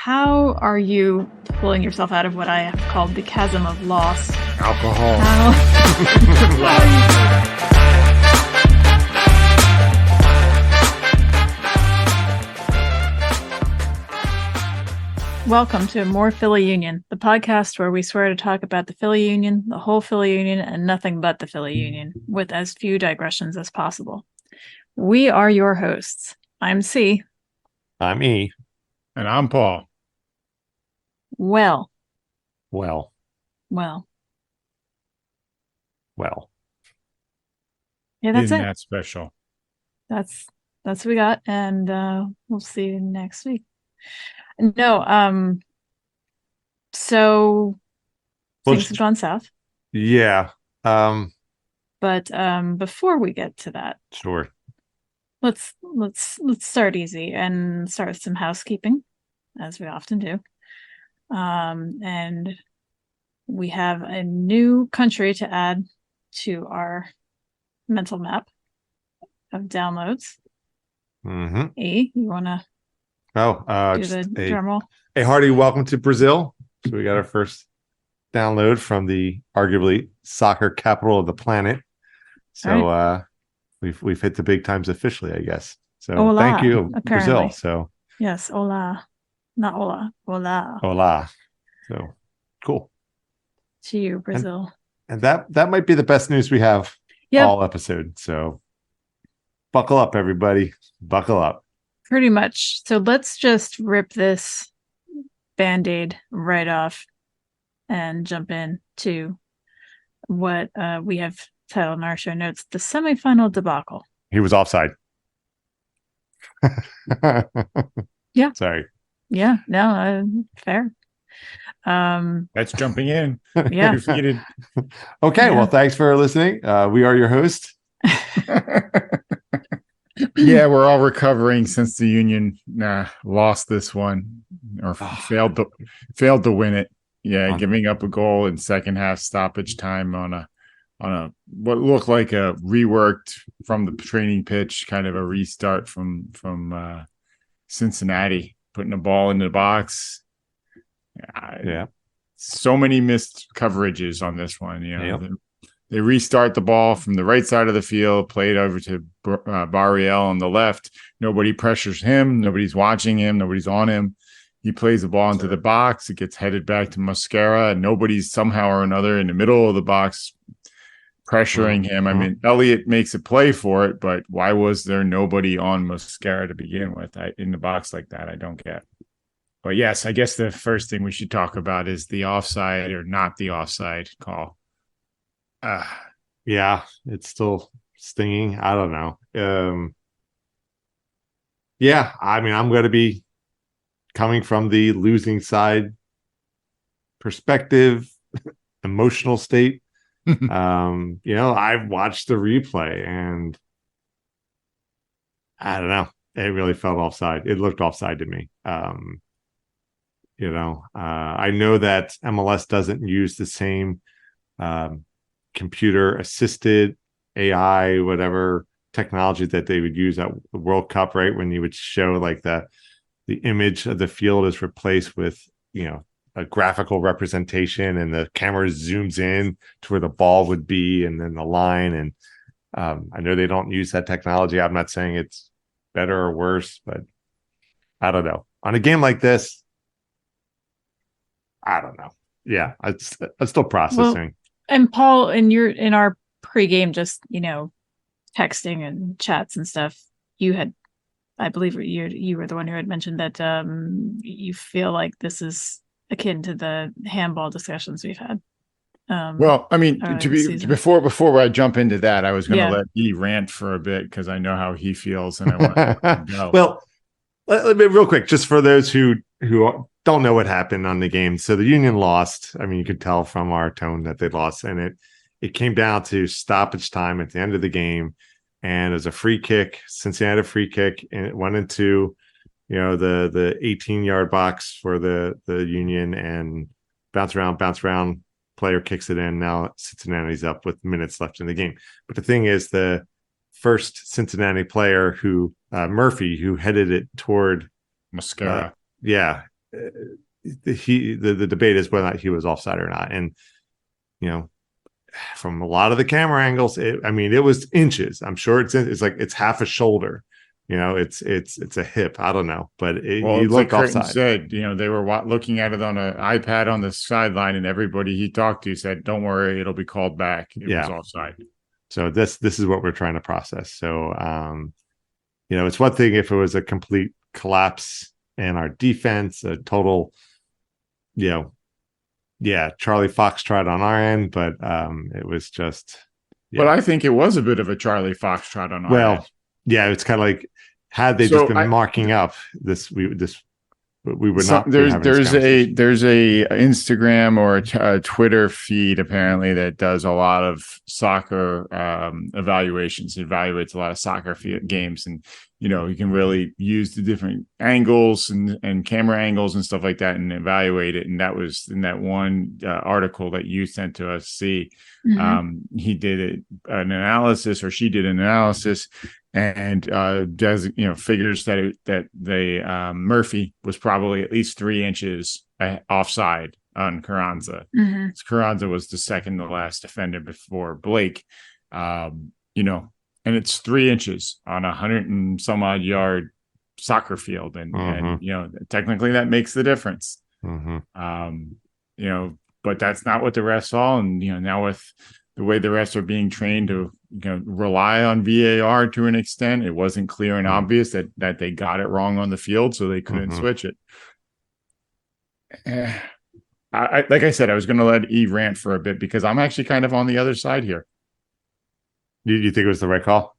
how are you pulling yourself out of what I have called the chasm of loss? Alcohol. Welcome to amorephillyunion, the podcast where we swear to talk about the Philly Union, the whole Philly Union, and nothing but the Philly Union, with as few digressions as possible. We are your hosts. I'm C. I'm E. And I'm Paul. Well. Yeah, that's Isn't it. that special? That's what we got, and we'll see you next week. No, so things have gone south. Yeah. But before we get to that, Sure. let's start easy and start with some housekeeping, as we often do. And we have a new country to add to our mental map of downloads. Mm-hmm. E, you want to do the drum roll? A hearty welcome to Brazil. So we got our first download from the arguably soccer capital of the planet. So right. We've hit the big times officially, I guess. So Hola, thank you, apparently. Brazil. So yes, hola, not hola, hola. Hola. So cool. To you, Brazil. And that might be the best news we have all episode. So buckle up, everybody. Buckle up. Pretty much. So let's just rip this Band-Aid right off and jump in to what we have titled in our show notes, the semifinal debacle. He was offside. Yeah. Sorry. Yeah. No, fair. That's jumping in. Yeah. Okay. Yeah. Well, thanks for listening. We are your host. Yeah, we're all recovering since the Union lost this one or failed to win it. Yeah, giving up a goal in second half stoppage time on a what looked like a reworked from the training pitch, kind of a restart from Cincinnati, putting a ball in the box. Yeah. So many missed coverages on this one. They restart the ball from the right side of the field, played over to Barriel on the left. Nobody pressures him. Nobody's watching him. Nobody's on him. He plays the ball into the box. It gets headed back to Mosquera, and nobody's somehow or another in the middle of the box pressuring him. I mean, Elliott makes a play for it, but why was there nobody on Mosquera to begin with in the box like that? I don't get. But yes, I guess the first thing we should talk about is the offside or not the offside call. Yeah, it's still stinging. I don't know. Yeah, I mean, I'm going to be coming from the losing side perspective, emotional state. I've watched the replay and I don't know. It really felt offside. It looked offside to me. I know that MLS doesn't use the same computer assisted AI, whatever technology that they would use at the World Cup, right? When you would show like the image of the field is replaced with, a graphical representation and the camera zooms in to where the ball would be and then the line. And I know they don't use that technology. I'm not saying it's better or worse, but I don't know. On a game like this, I don't know. Yeah, I'm still processing. Well, and Paul, in our pregame, just texting and chats and stuff, I believe you were the one who had mentioned that you feel like this is akin to the handball discussions we've had. Well, I mean, before I jump into that, I was going to let E rant for a bit because I know how he feels, and I want to go. Well, let me real quick, just for those who don't know what happened on the game. So the Union lost. I mean, you could tell from our tone that they lost, and it came down to stoppage time at the end of the game, and it was a free kick. Cincinnati had a free kick, and it went into the 18-yard box for the Union and bounce around. Player kicks it in. Now Cincinnati's up with minutes left in the game. But the thing is, the first Cincinnati player Murphy, who headed it toward Mosquera. the debate is whether or not he was offside or not. And, from a lot of the camera angles, it was inches. I'm sure it's like it's half a shoulder. It's a hip. I don't know, but he looked like Curtin offside. said, they were looking at it on an iPad on the sideline, and everybody he talked to said, "Don't worry, it'll be called back." It was offside. So this is what we're trying to process. So, it's one thing if it was a complete collapse in our defense, a total, Charlie Foxtrot on our end, but it was just. But I think it was a bit of a Charlie Foxtrot on our end. Yeah, it's kind of like had they just been marking up this, we would not. There's a Instagram or a Twitter feed apparently that does a lot of soccer evaluations. It evaluates a lot of soccer games, and you can really use the different angles and camera angles and stuff like that and evaluate it. And that was in that one article that you sent to us. See, he did an analysis, or she did an analysis. And figures that Murphy was probably at least 3 inches offside on Carranza. Carranza was the second to last defender before Blake. And it's 3 inches on 100 and some odd yard soccer field, and technically that makes the difference. But that's not what the refs saw, and now with the way the refs are being trained to rely on VAR to an extent, it wasn't clear and obvious that they got it wrong on the field, so they couldn't switch it. Like I said, I was going to let E rant for a bit because I'm actually kind of on the other side here. Do you think it was the right call?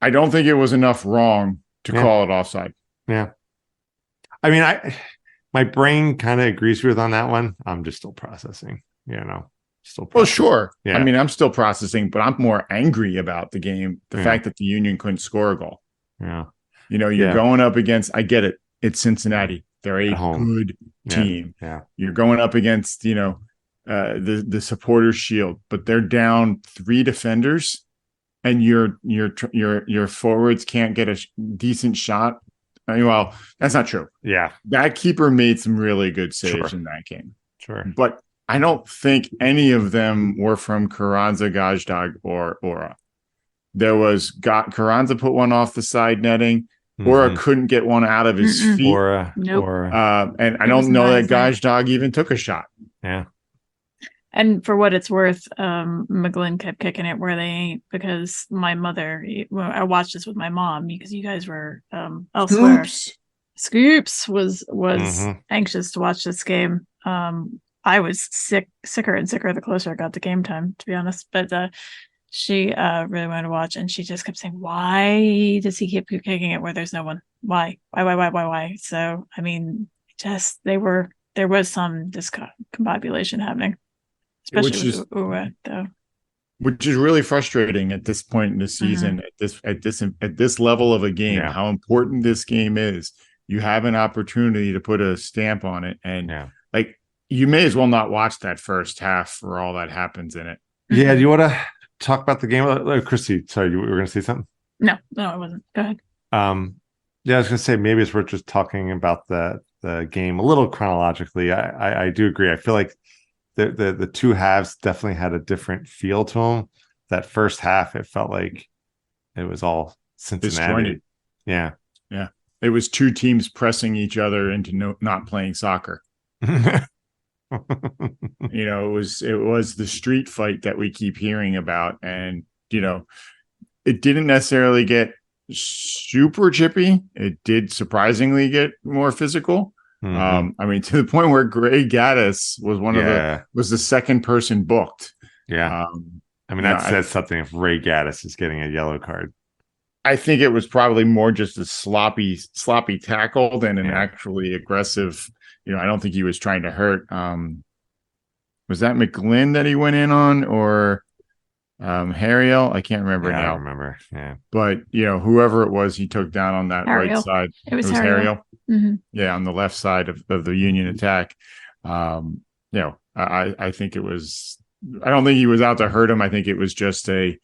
I don't think it was enough wrong to call it offside. Yeah. My brain kind of agrees with on that one. I'm just still processing, Well, sure. Yeah. I'm still processing, but I'm more angry about the game. The fact that the Union couldn't score a goal. Yeah. You're going up against, I get it. It's Cincinnati. They're a good team. Yeah. You're going up against, the supporters shield, but they're down 3 defenders and your forwards can't get a decent shot. Well, that's not true. Yeah. That keeper made some really good saves in that game. Sure. But I don't think any of them were from Carranza, Gazdag, or Ora. There was Carranza put one off the side netting. Ora couldn't get one out of his feet. Nope. And I don't know that Gazdag even took a shot. Yeah. And for what it's worth, McGlynn kept kicking it where they ain't, because my mother, I watched this with my mom because you guys were elsewhere. Scoops was anxious to watch this game. I was sicker and sicker the closer I got to game time, to be honest. But she really wanted to watch, and she just kept saying, "Why does he keep kicking it where there's no one? Why? So there was some discombobulation happening, especially with Ura, though. Which is really frustrating at this point in the season, at this level of a game. How important this game is. You have an opportunity to put a stamp on it, and you may as well not watch that first half for all that happens in it. Yeah. Do you want to talk about the game? Christy, sorry, you were going to say something? No, I wasn't. Go ahead. I was going to say maybe it's worth just talking about the game a little chronologically. I do agree. I feel like the two halves definitely had a different feel to them. That first half, it felt like it was all Cincinnati. Yeah. It was 2 teams pressing each other into not playing soccer. It was the street fight that we keep hearing about, and it didn't necessarily get super chippy. It did surprisingly get more physical. To the point where Gray Gaddis was was the second person booked. Yeah. That says something if Ray Gaddis is getting a yellow card. I think it was probably more just a sloppy tackle than an actually aggressive. I don't think he was trying to hurt. Was that McGlynn that he went in on, or Harriel? I can't remember now. I don't remember. Yeah. But whoever it was, he took down on that Harriel. right side. It was Harriel. Yeah, on the left side of the Union attack. I think it was. I don't think he was out to hurt him. I think it was just a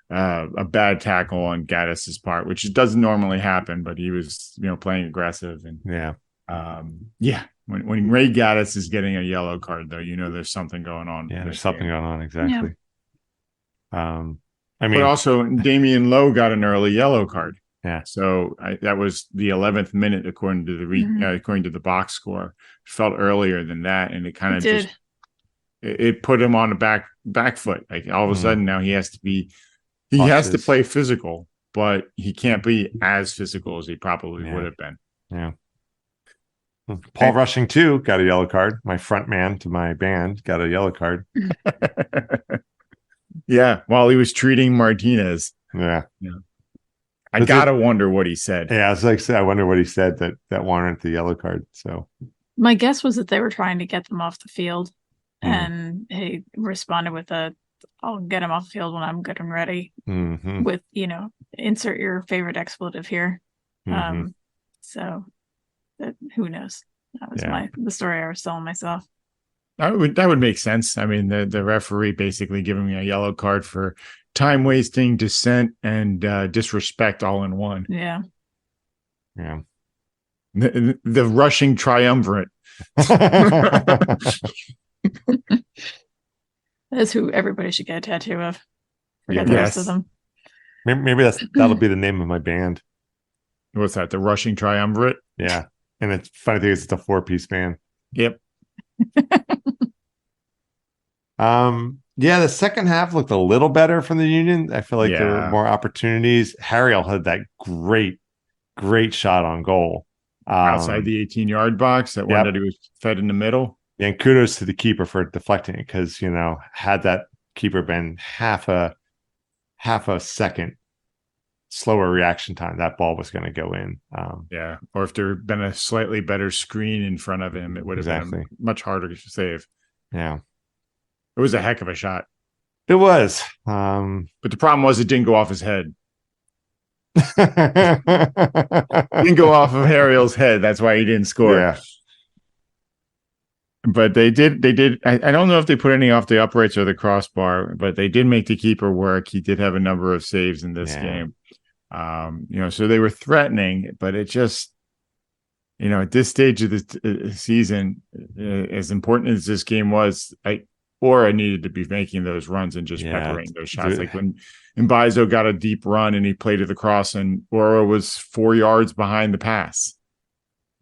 bad tackle on Gaddis's part, which doesn't normally happen. But he was, playing aggressive, and Yeah. When Ray Gaddis is getting a yellow card, though, there's something going on. Yeah, there's something going on. Exactly. Yeah. I mean, but also Damian Lowe got an early yellow card. Yeah. So that was the 11th minute according to the box score. Felt earlier than that, and it kind of just it put him on the back foot. Like all of a sudden now he has to play physical, but he can't be as physical as he probably would have been. Yeah. Paul Rushing too got a yellow card. My front man to my band got a yellow card. Yeah, while he was treating Martinez. Yeah. I gotta wonder what he said. Yeah, I was like, I wonder what he said that warranted the yellow card. So my guess was that they were trying to get them off the field, and he responded with "I'll get him off the field when I'm good and ready." With insert your favorite expletive here. So who knows? That was the story I was telling myself. That would make sense. I mean, the referee basically giving me a yellow card for time wasting, dissent, and disrespect all in one. Yeah. Yeah. The rushing triumvirate. That's who everybody should get a tattoo of. Forget the rest of them. Maybe that'll be the name of my band. What's that? The rushing triumvirate? Yeah. And it's funny thing is it's a 4-piece band. Yep. Yeah, the second half looked a little better from the Union. I feel like there were more opportunities. Harriel had that great shot on goal. Outside the 18-yard box, that one that he was fed in the middle. And kudos to the keeper for deflecting it, because had that keeper been half a second slower reaction time, that ball was going to go in. Or if there had been a slightly better screen in front of him, it would have been much harder to save. Yeah. It was a heck of a shot. It was. But the problem was it didn't go off his head. Didn't go off of Harriel's head. That's why he didn't score. Yeah. But they did. I don't know if they put any off the uprights or the crossbar, but they did make the keeper work. He did have a number of saves in this game. So they were threatening, but it just, at this stage of the season, as important as this game was, Ora needed to be making those runs and just peppering those shots. Like when Mbaizo got a deep run and he played to the cross and Ora was 4 yards behind the pass.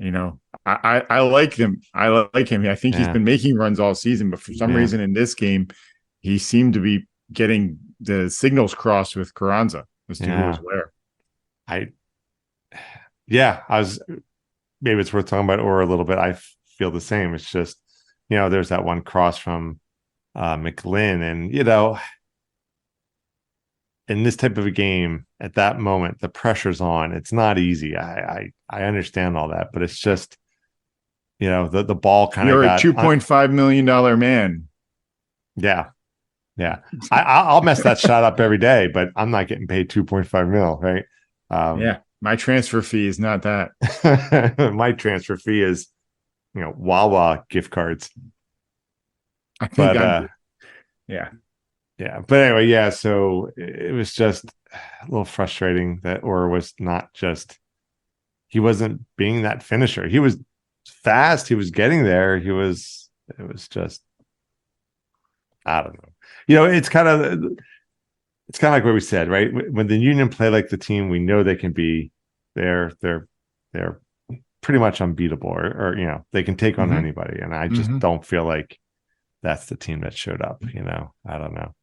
I like him. I like him. I think he's been making runs all season, but for some reason in this game, he seemed to be getting the signals crossed with Carranza as to who was where. Maybe it's worth talking about Ora a little bit. I feel the same. It's just, there's that one cross from McLean, and in this type of a game at that moment, the pressure's on. It's not easy. I understand all that, but it's just, the ball kind of got... You're a $2.5 million man. Yeah. I'll mess that shot up every day, but I'm not getting paid 2.5 mil, right? My transfer fee is not that. My transfer fee is, Wawa gift cards. I think but anyway, so it was just a little frustrating that Ora was he wasn't being that finisher. He was fast, he was getting there, it was just, I don't know. It's kind of like what we said, right? When the Union play like the team we know they can be, they're pretty much unbeatable, or they can take on anybody, and I just don't feel like that's the team that showed up. I don't know.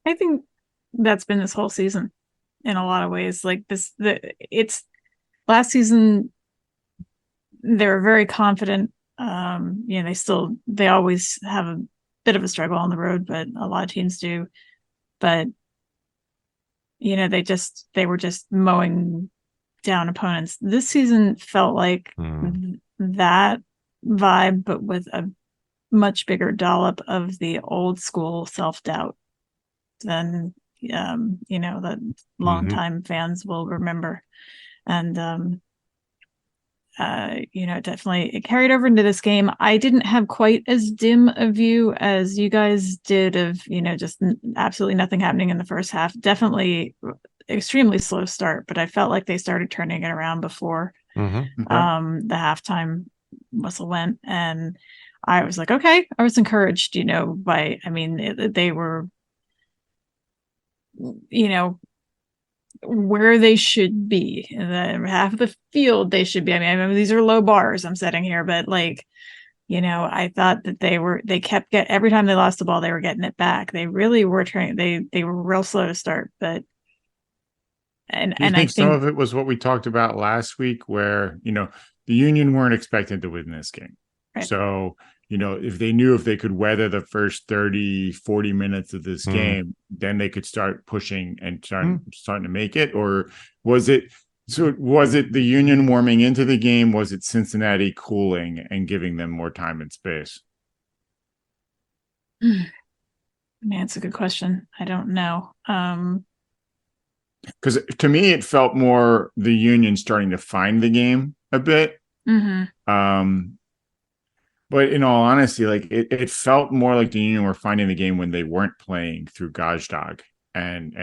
I think that's been this whole season in a lot of ways. Like it's last season, they were very confident. They always have a bit of a struggle on the road, but a lot of teams do. But they were just mowing down opponents. This season felt like that vibe, but with a much bigger dollop of the old school self-doubt than that longtime fans will remember. And definitely it carried over into this game. I didn't have quite as dim a view as you guys did of just absolutely nothing happening in the first half. Definitely extremely slow start, but I felt like they started turning it around before Mm-hmm. Okay. The halftime whistle went, and I was like, okay, I was encouraged, they were, where they should be. Half of the field they should be. I mean, these are low bars I'm setting here, but I thought that they kept every time they lost the ball, they were getting it back. They really were trying. They were real slow to start, but Do you think some of it was what we talked about last week, where the Union weren't expected to win this game, right. So if they knew if they could weather the first 30-40 minutes of this game, then they could start pushing and starting to make it? Or was it the Union warming into the game? Was it Cincinnati cooling and giving them more time and space? Man, it's a good question. I don't know. Because to me, it felt more the Union starting to find the game a bit. But in all honesty, it felt more like the Union were finding the game when they weren't playing through Gazdag and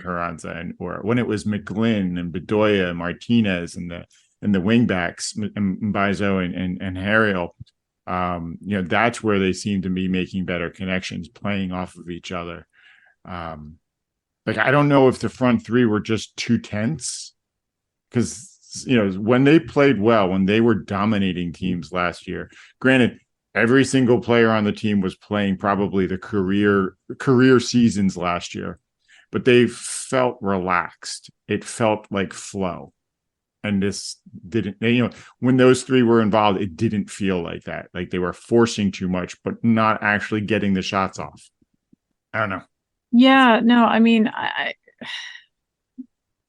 Carranza, or when it was McGlynn and Bedoya, Martinez, and the wingbacks, Mbaizo and Harriel. That's where they seem to be making better connections, playing off of each other. I don't know if the front three were just too tense, because when they played well, when they were dominating teams last year, granted, every single player on the team was playing probably the career seasons last year, but they felt relaxed. It felt like flow. And this didn't, when those three were involved, it didn't feel like that. Like they were forcing too much, but not actually getting the shots off. I don't know. Yeah, no, I mean,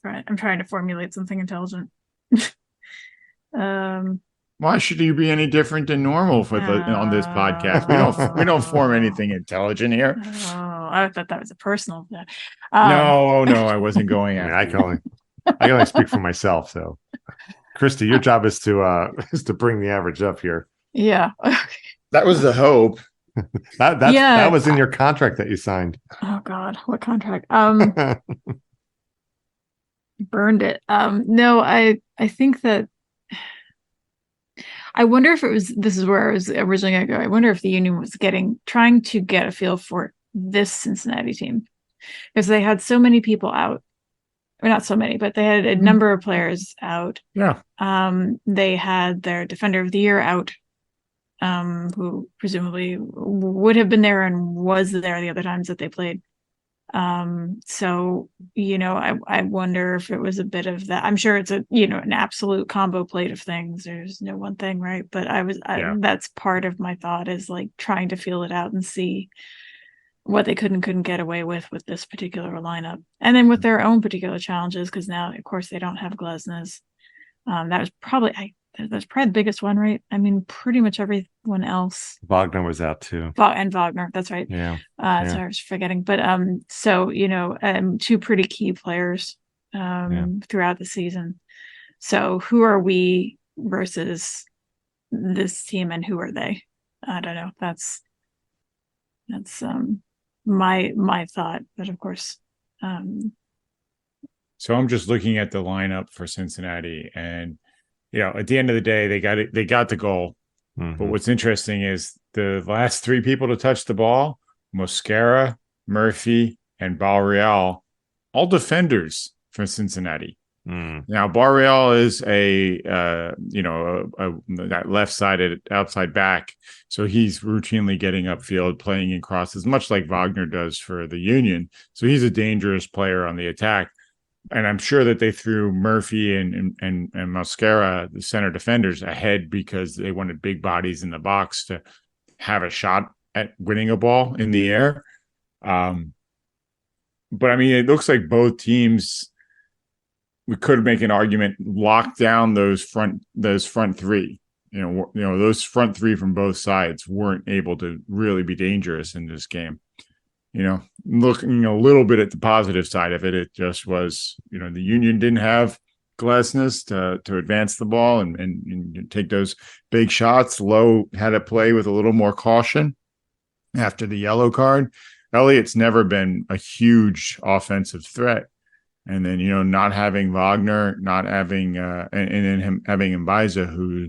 I'm trying to formulate something intelligent. Why should you be any different than normal on this podcast? We don't form anything intelligent here. Oh, I thought that was a personal. No, I wasn't going after. I can only speak for myself. So, Christy, your job is to bring the average up here. Yeah, that was the hope. That was in your contract that you signed. Oh God, what contract? Burned it. No, I think that I wonder if this is where I was originally going to go. I wonder if the Union was trying to get a feel for this Cincinnati team, because they had so many people out, or not so many, but they had a number of players out. Yeah. They had their defender of the year out, who presumably would have been there and was there the other times that they played. So, I wonder if it was a bit of that. I'm sure it's an absolute combo plate of things. There's no one thing, right? But that's part of my thought, is trying to feel it out and see what they couldn't get away with this particular lineup. And then with their own particular challenges, because now, of course, they don't have Glesnes. That was probably the biggest one, right? I mean, pretty much everyone else. Wagner was out too. And Wagner, that's right. Yeah. So I was forgetting. But two pretty key players throughout the season. So who are we versus this team, and who are they? I don't know. That's my thought. But of course. So I'm just looking at the lineup for Cincinnati, and at the end of the day, they got the goal. Mm-hmm. But what's interesting is the last three people to touch the ball, Mosquera, Murphy, and Barreal, all defenders for Cincinnati. Now, Barreal is that left-sided outside back, so he's routinely getting upfield, playing in crosses, much like Wagner does for the Union. So he's a dangerous player on the attack. And I'm sure that they threw Murphy and Mosquera, the center defenders, ahead because they wanted big bodies in the box to have a shot at winning a ball in the air. But I mean, it looks like both teams, we could make an argument, lock down those front three. Those front three from both sides weren't able to really be dangerous in this game. Looking a little bit at the positive side of it, it just was, the Union didn't have Glesnes to advance the ball and take those big shots. Lowe had to play with a little more caution after the yellow card. Elliott's never been a huge offensive threat. And then, not having Wagner, not having, and then him having Mbaiza, who,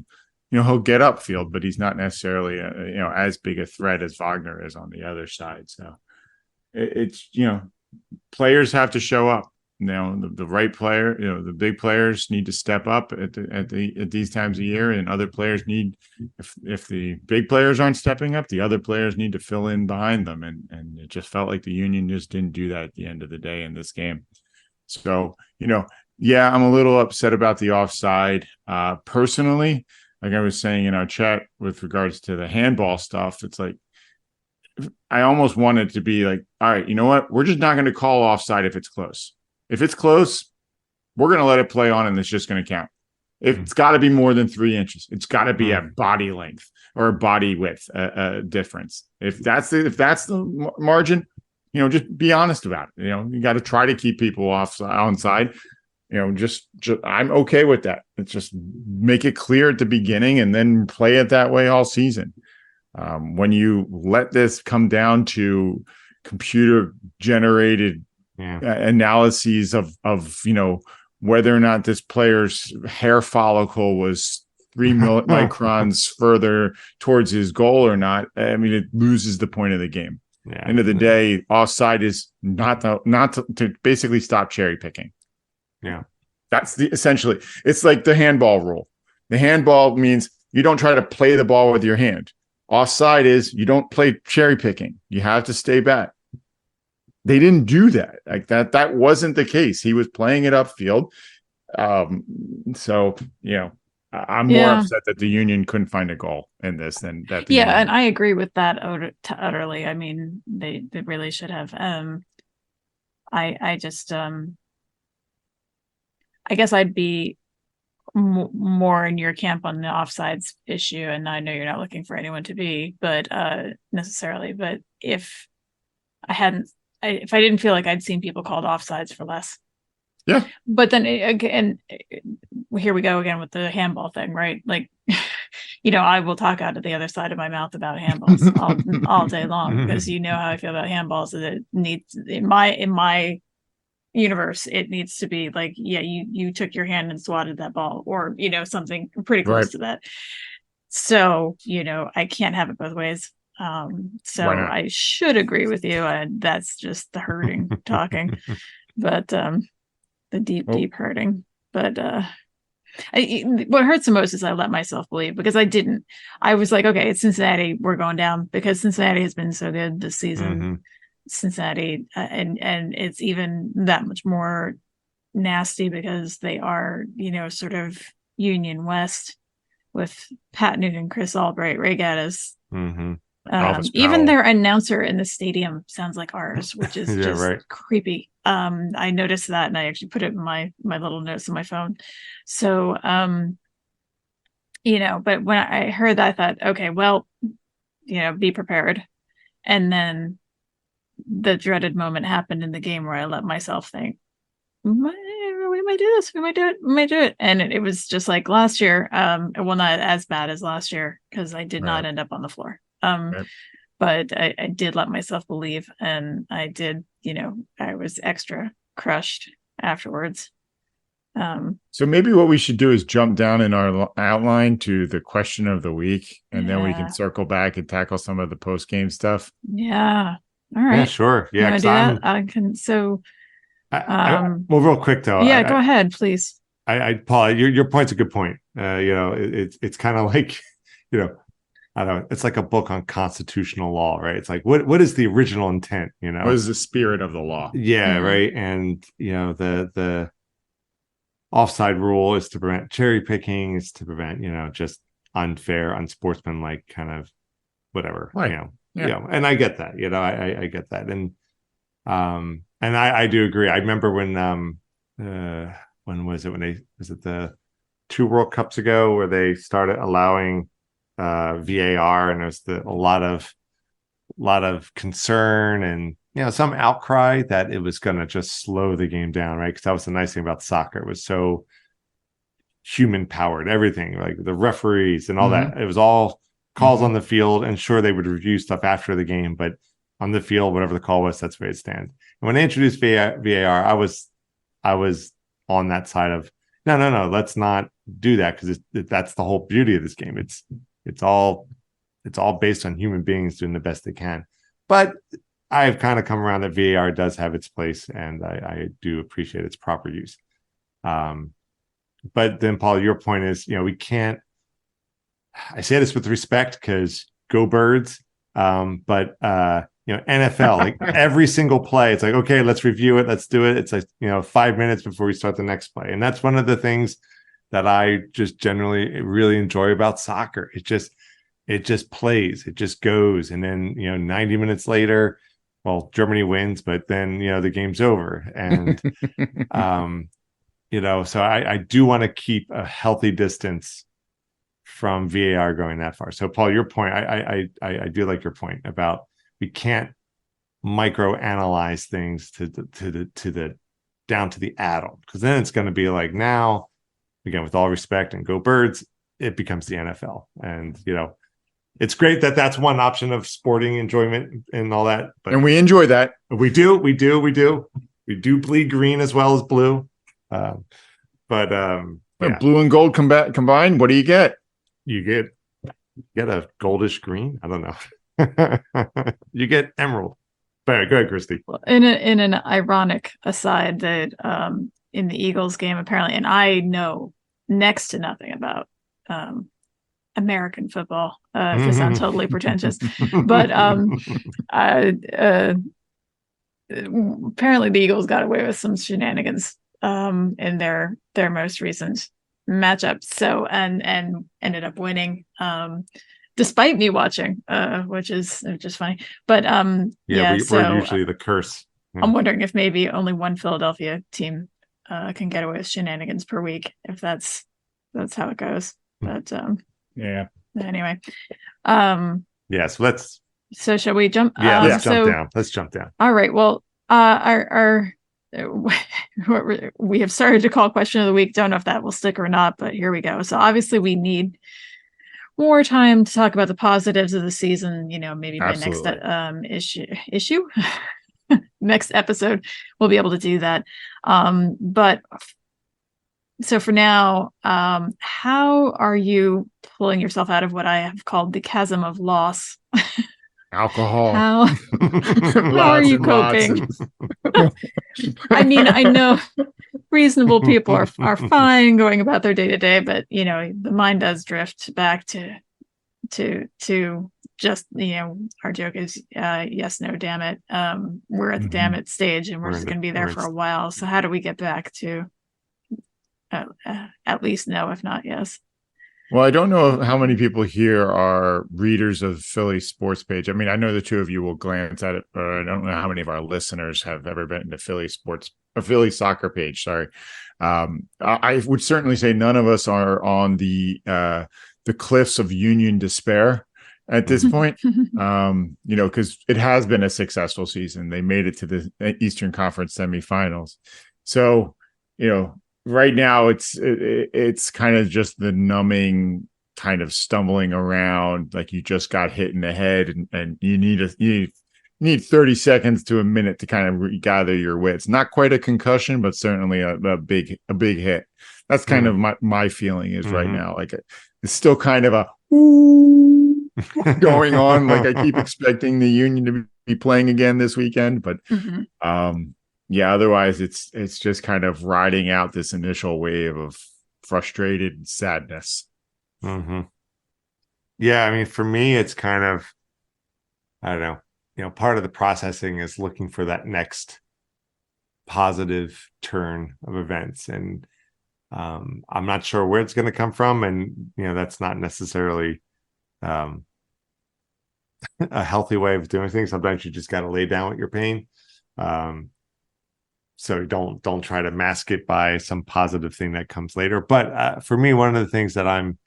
he'll get upfield, but he's not necessarily, as big a threat as Wagner is on the other side. So it's, players have to show up. The right player, the big players need to step up at these times of year, and other players need, if the big players aren't stepping up, the other players need to fill in behind them. And it just felt like the Union just didn't do that at the end of the day in this game. So, yeah, I'm a little upset about the offside. Personally, like I was saying in our chat with regards to the handball stuff, it's like, I almost want it to be like, all right, you know what? We're just not going to call offside if it's close. If it's close, we're going to let it play on, and it's just going to count. It's got to be more than 3 inches. It's got to be a body length or a body width difference. If that's the margin, just be honest about it. You got to try to keep people onside. Just I'm okay with that. It's just make it clear at the beginning and then play it that way all season. When you let this come down to computer generated analyses of whether or not this player's hair follicle was 3 microns further towards his goal or not, I mean, it loses the point of the game. End of the day, offside is not to basically stop cherry picking. Yeah, that's essentially. It's like the handball rule. The handball means you don't try to play the ball with your hand. Offside is you don't play cherry picking. You have to stay back. They didn't do that. Like that. That wasn't the case. He was playing it upfield. So I'm more upset that the Union couldn't find a goal in this than that. And I agree with that utterly. I mean, they really should have. I just I guess I'd be more in your camp on the offsides issue, and I know you're not looking for anyone to be, but necessarily. But if I didn't feel like I'd seen people called offsides for less. Yeah. But then again, here we go again with the handball thing, right? Like, I will talk out of the other side of my mouth about handballs all day long, because how I feel about handballs. That it needs in my universe, it needs to be like, you took your hand and swatted that ball, or something pretty close to that. So I can't have it both ways. So I should agree with you, and that's just the hurting talking, but the deep hurting. But what hurts the most is I let myself believe, because I was like, okay, it's Cincinnati, we're going down, because Cincinnati has been so good this season. Cincinnati, and it's even that much more nasty because they are sort of Union West with Pat Newton, Chris Albright, Ray Gaddis. Even their announcer in the stadium sounds like ours, which is just creepy. I noticed that, and I actually put it in my little notes on my phone. So but when I heard that, I thought, okay, well, be prepared. And then the dreaded moment happened in the game where I let myself think, we might do this, we might do it. And it was just like last year, well, not as bad as last year, because I did not end up on the floor. But I did let myself believe, and I did, I was extra crushed afterwards. So maybe what we should do is jump down in our outline to the question of the week, and then we can circle back and tackle some of the post-game stuff. Yeah. All right. Yeah, sure. Yeah, do that? I can. So, well, real quick though. Yeah, go ahead, please. Paul, your point's a good point. It's kind of like, I don't know. It's like a book on constitutional law, right? It's like, what is the original intent? What is the spirit of the law? Yeah, right. And the offside rule is to prevent cherry picking, is to prevent just unfair, unsportsmanlike kind of whatever. Right. And I get that. I get that, and I do agree. I remember when was it the 2 World Cups ago where they started allowing VAR, and there's a lot of concern and some outcry that it was going to just slow the game down, right? Because that was the nice thing about soccer. It was so human powered, everything, like the referees and all that. It was all calls on the field, and sure, they would review stuff after the game, but on the field, whatever the call was, that's where it stands. And when they introduced VAR, I was was on that side of no, let's not do that, because that's the whole beauty of this game. It's all based on human beings doing the best they can. But I've kind of come around that VAR does have its place, and I do appreciate its proper use. But then, Paul, your point is, we can't. I say this with respect because go Birds, but NFL, like every single play, it's like, okay, let's review it, let's do it. It's like 5 minutes before we start the next play, and that's one of the things that I just generally really enjoy about soccer. It just plays, it just goes, and then 90 minutes later, well, Germany wins, but then the game's over, and so I do want to keep a healthy distance from VAR going that far. So, Paul, your point, I do like your point about we can't micro analyze things to the down to the atom, because then it's going to be like, now, again, with all respect and go Birds, it becomes the NFL, and it's great that that's one option of sporting enjoyment and all that. But and we enjoy that. We do bleed green as well as blue. Blue and gold combined, what do you get? You get a goldish green. I don't know. You get emerald. But go ahead, Christy. Well, in an ironic aside, that in the Eagles game, apparently, and I know next to nothing about American football, to sound totally pretentious, but apparently the Eagles got away with some shenanigans in their most recent matchup, so and ended up winning, despite me watching, which is funny. But we're usually the curse. I'm wondering if maybe only one Philadelphia team can get away with shenanigans per week, if that's how it goes. But anyway, so shall we jump? Let's jump down. All right, well, our what we have started to call question of the week, don't know if that will stick or not, but here we go. So obviously we need more time to talk about the positives of the season, maybe by next issue next episode we'll be able to do that, but so for now, how are you pulling yourself out of what I have called the chasm of loss? Alcohol. How are you coping? I mean, I know reasonable people are fine going about their day to day, but the mind does drift back to just our joke is yes, no, damn it. We're at the damn it stage, and we're just going to be there for a while. So how do we get back to at least no, if not yes? Well, I don't know how many people here are readers of Philly sports page. I mean, I know the two of you will glance at it, but I don't know how many of our listeners have ever been to Philly soccer page. Sorry. I would certainly say none of us are on the cliffs of Union despair at this point. Because it has been a successful season. They made it to the Eastern Conference semifinals. So, right now it's kind of just the numbing kind of stumbling around, like you just got hit in the head, and you need 30 seconds to a minute to kind of regather your wits. Not quite a concussion, but certainly a big hit. That's kind of my feeling is right now. Like it's still kind of a going on. Like I keep expecting the Union to be playing again this weekend, but otherwise it's just kind of riding out this initial wave of frustrated sadness. Yeah, I mean, for me, it's kind of, I don't know, part of the processing is looking for that next positive turn of events, and I'm not sure where it's going to come from, and that's not necessarily a healthy way of doing things. Sometimes you just got to lay down with your pain. So don't try to mask it by some positive thing that comes later. But for me, one of the things that I'm,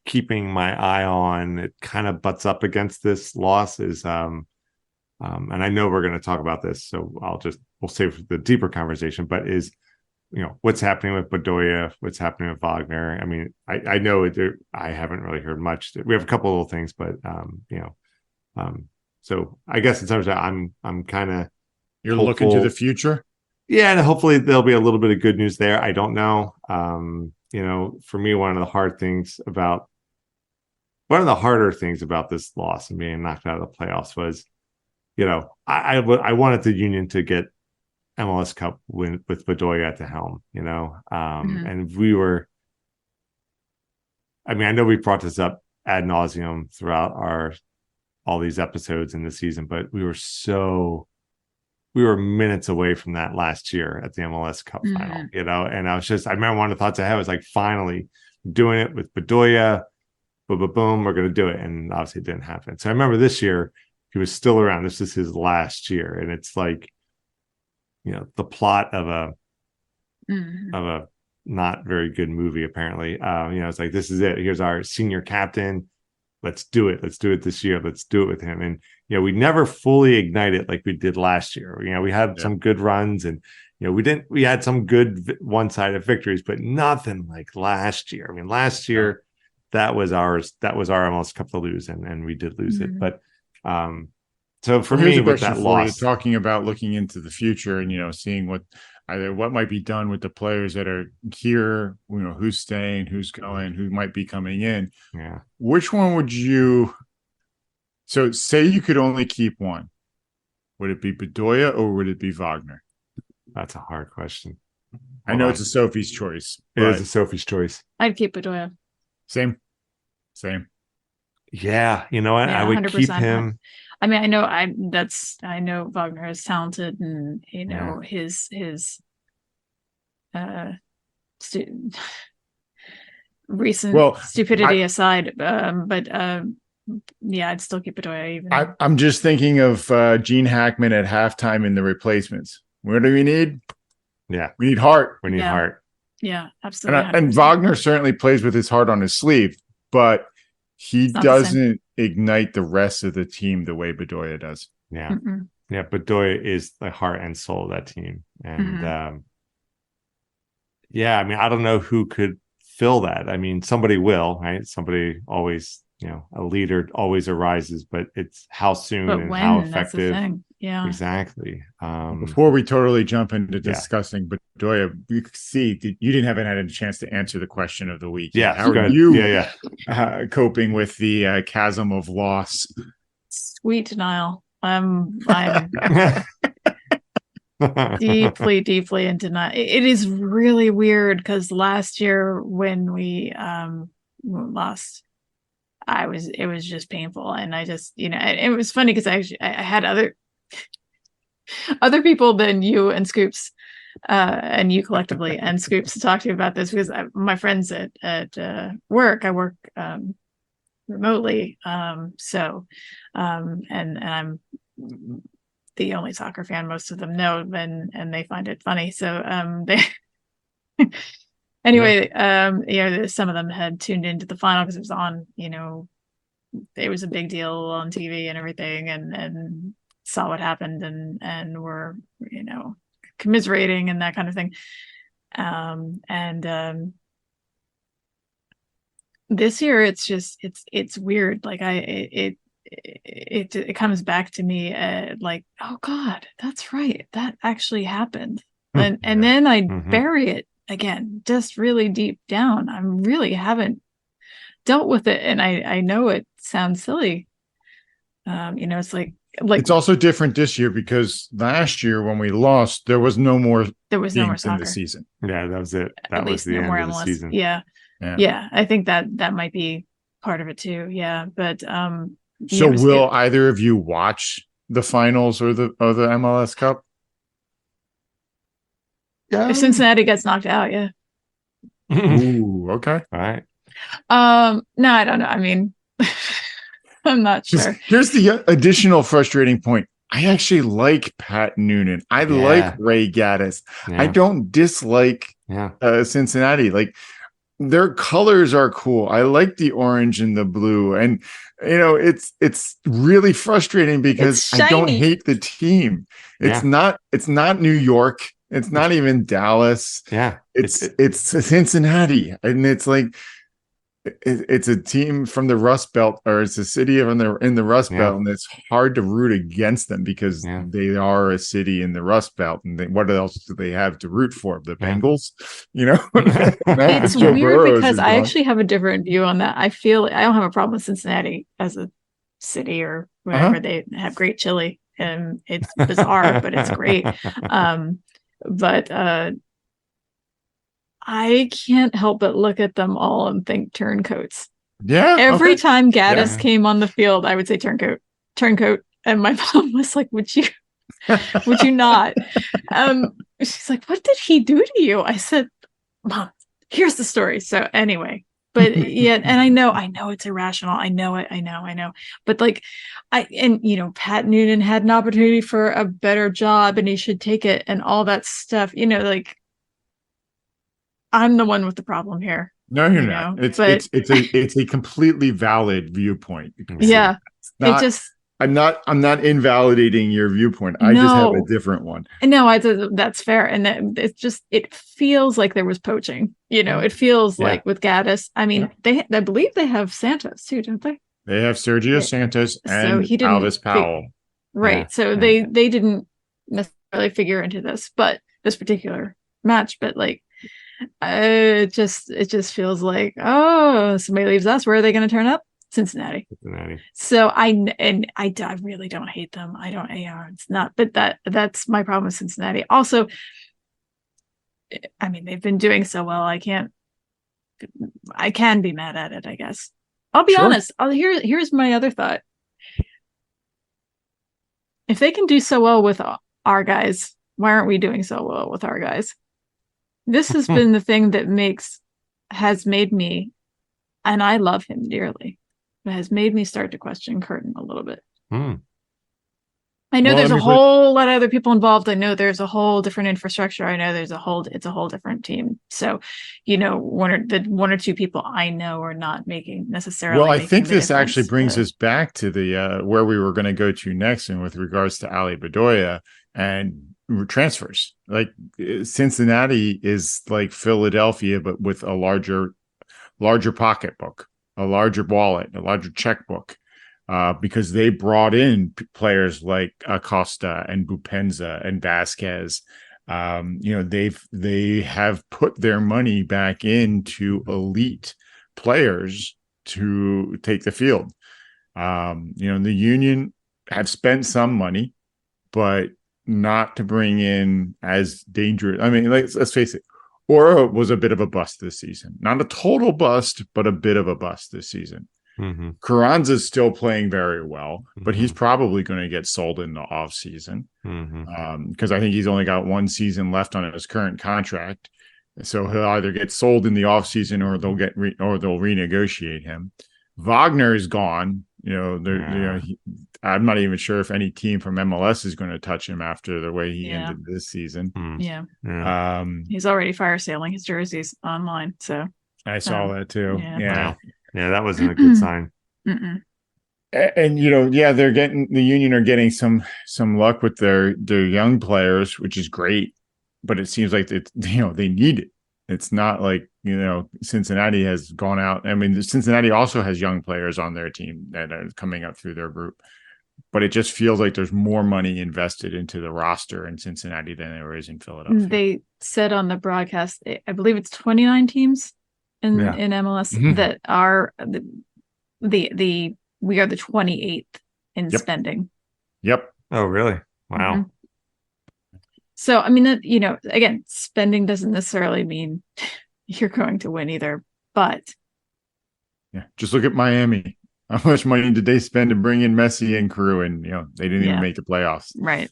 keeping my eye on, it kind of butts up against this loss is, and I know we're going to talk about this, so we'll save the deeper conversation, but is, what's happening with Bedoya, what's happening with Wagner. I mean, I know I haven't really heard much. We have a couple of little things, but, so I guess in terms of I'm kind of, you're looking to the future. Yeah, and hopefully there'll be a little bit of good news there. I don't know. For me, one of the harder things about this loss and being knocked out of the playoffs was, I wanted the Union to get MLS Cup with Bedoya at the helm, and we were. I mean, I know we brought this up ad nauseum throughout all these episodes in the season, but we were minutes away from that last year at the MLS Cup final, and I remember one of the thoughts I had was like, finally doing it with Bedoya, boom, we're going to do it. And obviously it didn't happen. So I remember this year, he was still around. This is his last year. And it's like, the plot of a not very good movie, apparently. It's like, this is it. Here's our senior captain. Let's do it. Let's do it this year. Let's do it with him. And, we never fully ignited like we did last year. We had some good runs and, we had some good one-sided victories, but nothing like last year. I mean, last year that was our MLS Cup to lose, and we did lose it. But so for me, with that loss, talking about looking into the future and seeing what might be done with the players that are here, who's staying, who's going, who might be coming in. Yeah. Which one would you? So say you could only keep one. Would it be Bedoya or would it be Wagner? That's a hard question. I know it's a Sophie's choice. It is a Sophie's choice. I'd keep Bedoya. Same. Yeah, I would 100%. Keep him. I mean, I know Wagner is talented, and his recent stupidity aside, but I'd still keep Bedoya. Even I'm just thinking of Gene Hackman at halftime in the replacements. What do we need? Yeah, we need heart. We need heart. Yeah, absolutely. And Wagner certainly plays with his heart on his sleeve, but he doesn't ignite the rest of the team the way Bedoya does. Yeah. Mm-mm. Yeah. Bedoya is the heart and soul of that team. And I mean, I don't know who could fill that. I mean, somebody will, right? Somebody always, a leader always arises, but it's how soon and how effective. Yeah, exactly. Before we totally jump into discussing Bedoya, you see you didn't have a chance to answer the question of the week. Yeah, how are you coping with the chasm of loss? Sweet denial. I'm deeply in denial. It is really weird because last year when we lost, it was just painful, and I just it was funny because I had other people than you and Scoops and you collectively and Scoops to talk to you about this, because my friends at work, I work remotely, so and I'm the only soccer fan most of them know, and they find it funny, so they anyway, some of them had tuned into the final because it was on, it was a big deal on TV and everything, and saw what happened and were, commiserating and that kind of thing. This year it's just, it's weird. Like it comes back to me like, oh God, that's right. That actually happened. And then I bury it again, just really deep down. I really haven't dealt with it. And I know it sounds silly. It's like it's also different this year because last year when we lost, there was no more games in the season. Yeah, that was it. That was the end of the season. Yeah. I think that might be part of it too. Yeah, but so will either of you watch the finals or the MLS Cup? If Cincinnati gets knocked out, yeah. Ooh, okay. All right. No, I don't know. I mean, I'm not sure. Here's the additional frustrating point. I actually like Pat Noonan. I like Ray Gaddis. I don't dislike Cincinnati. Like, their colors are cool. I like the orange and the blue. And, it's really frustrating because I don't hate the team. It's not New York. It's not even Dallas. Yeah. It's Cincinnati. And it's like, it's a team from the Rust Belt, or it's a city in the Rust Belt, and it's hard to root against them because they are a city in the Rust Belt, and what else do they have to root for? The Bengals, It's weird because I actually have a different view on that. I feel I don't have a problem with Cincinnati as a city or whatever. They have great chili, and it's bizarre, but it's great. But I can't help but look at them all and think turncoats. Yeah. Every time Gaddis came on the field, I would say turncoat. And my mom was like, would you not? She's like, what did he do to you? I said, Mom, here's the story. So anyway, but yeah, and I know it's irrational. I know it. I know. But like, Pat Noonan had an opportunity for a better job and he should take it and all that stuff, like, I'm the one with the problem here. No, you're not. It's a completely valid viewpoint. Yeah. I'm not invalidating your viewpoint. I just have a different one. No, that's fair. And it feels like there was poaching. It feels like with Gaddis. I mean, I believe they have Santos too, don't they? They have Sergio Santos and Alvis Powell. Right. Yeah. So they didn't necessarily figure into this particular match, but like, it just feels like, oh, somebody leaves us. Where are they going to turn up? Cincinnati. So I really don't hate them. I don't. It's not. But that's my problem with Cincinnati. Also, I mean, they've been doing so well. I can be mad at it, I guess. I'll be honest. Here's my other thought. If they can do so well with our guys, why aren't we doing so well with our guys? This has been the thing that has made me, and I love him dearly, but has made me start to question Curtin a little bit. I know there's a whole lot of other people involved. I know there's a whole different infrastructure. I know it's a whole different team. So, one or two people I know are not making necessarily. Well, I think this actually brings us back to the where we were going to go to next, and with regards to Ali Bedoya and transfers. Like Cincinnati is like Philadelphia, but with a larger pocketbook, a larger wallet, a larger checkbook, because they brought in players like Acosta and Bupenza and Vasquez. They have put their money back into elite players to take the field. The Union have spent some money, but not to bring in as dangerous. I mean, let's face it, Ora was a bit of a bust this season. Not a total bust, but a bit of a bust this season. Carranza's still playing very well, but he's probably going to get sold in the off season because I think he's only got one season left on his current contract. So he'll either get sold in the off season or they'll renegotiate him. Wagner is gone. I'm not even sure if any team from MLS is going to touch him after the way he ended this season. He's already fire sailing his jerseys online. So I saw that too. Yeah, that wasn't a good sign. And the Union are getting some luck with their young players, which is great. But it seems like they need it. It's not like Cincinnati has gone out. I mean, Cincinnati also has young players on their team that are coming up through their group. But it just feels like there's more money invested into the roster in Cincinnati than there is in Philadelphia. They said on the broadcast, I believe it's 29 teams in MLS that are we are the 28th in spending. Yep. Oh, really? Wow. So, I mean, again, spending doesn't necessarily mean you're going to win either, but. Yeah. Just look at Miami. How much money did they spend to bring in Messi and crew? And, they didn't even make the playoffs. Right.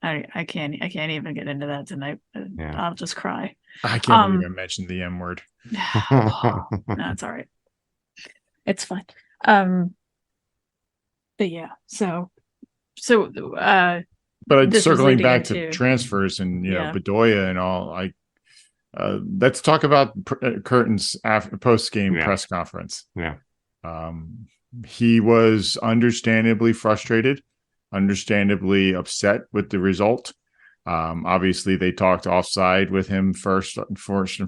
I can't even get into that tonight. I'll just cry. I can't even mention the M word. No, it's all right. It's fine. But yeah, but circling back to transfers and Bedoya and all, let's talk about Curtin's post-game press conference. He was understandably frustrated, understandably upset with the result. Obviously, they talked offside with him first and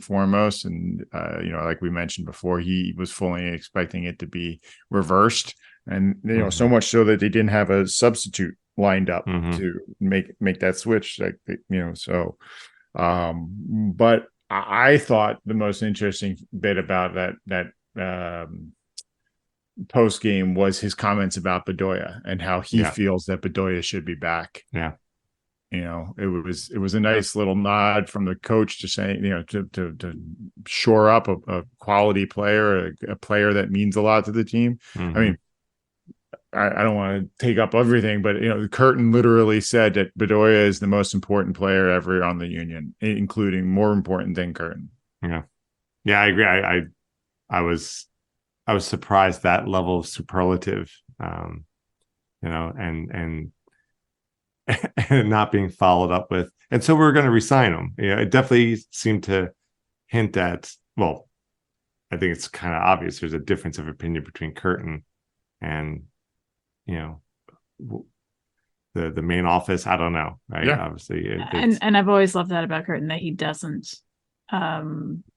foremost, and like we mentioned before, he was fully expecting it to be reversed, and so much so that they didn't have a substitute lined up to make that switch. But I thought the most interesting bit about that post game was his comments about Bedoya and how he feels that Bedoya should be back. Yeah. It was a nice little nod from the coach to saying, to shore up a quality player, a player that means a lot to the team. I mean, I don't want to take up everything, but Curtin literally said that Bedoya is the most important player ever on the Union, including more important than Curtin. Yeah, I agree. I was surprised that level of superlative, and not being followed up with. And so we're going to resign him. It definitely seemed to hint at, well, I think it's kind of obvious there's a difference of opinion between Curtin and, the main office. I don't know. Right. Yeah. Obviously. And I've always loved that about Curtin, that he doesn't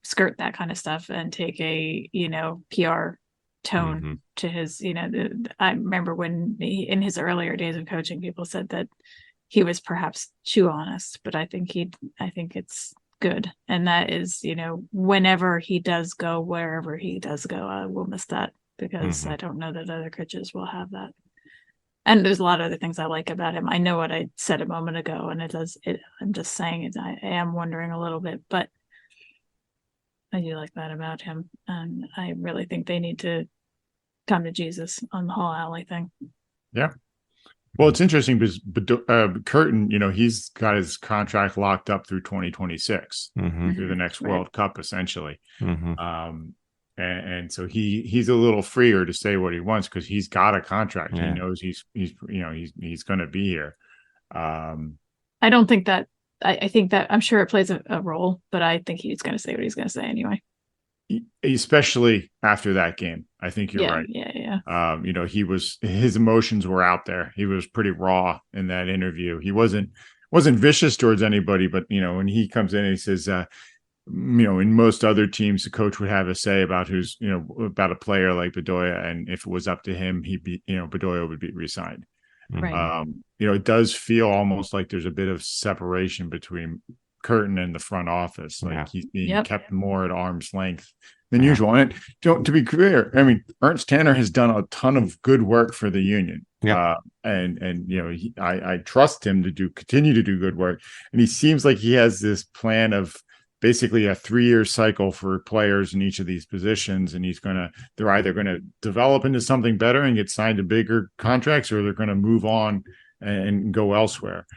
skirt that kind of stuff and take a, PR tone to his, I remember when in his earlier days of coaching, people said that he was perhaps too honest, but I think it's good. And that is, whenever he does go, wherever he does go, I will miss that, because I don't know that other coaches will have that. And there's a lot of other things I like about him. I know what I said a moment ago, and I'm just saying it. I am wondering a little bit, but I do like that about him. And I really think they need to come to Jesus on the whole alley thing. Yeah. Well, it's interesting because Curtin, he's got his contract locked up through 2026, through the next World Cup, essentially. And so he's a little freer to say what he wants because he's got a contract. He knows he's going to be here. I don't think that. I think that I'm sure it plays a role, but I think he's going to say what he's going to say anyway. Especially after that game, I think you're right. Yeah. His emotions were out there. He was pretty raw in that interview. He wasn't vicious towards anybody, but when he comes in and he says, in most other teams, the coach would have a say about about a player like Bedoya, and if it was up to him, Bedoya would be re-signed. Right. It does feel almost like there's a bit of separation between Curtin and the front office. Like he's being kept more at arm's length than usual. And to be clear, I mean, Ernst Tanner has done a ton of good work for the Union. I trust him to continue to do good work. And he seems like he has this plan of basically a 3-year cycle for players in each of these positions. And they're either going to develop into something better and get signed to bigger contracts, or they're going to move on and go elsewhere.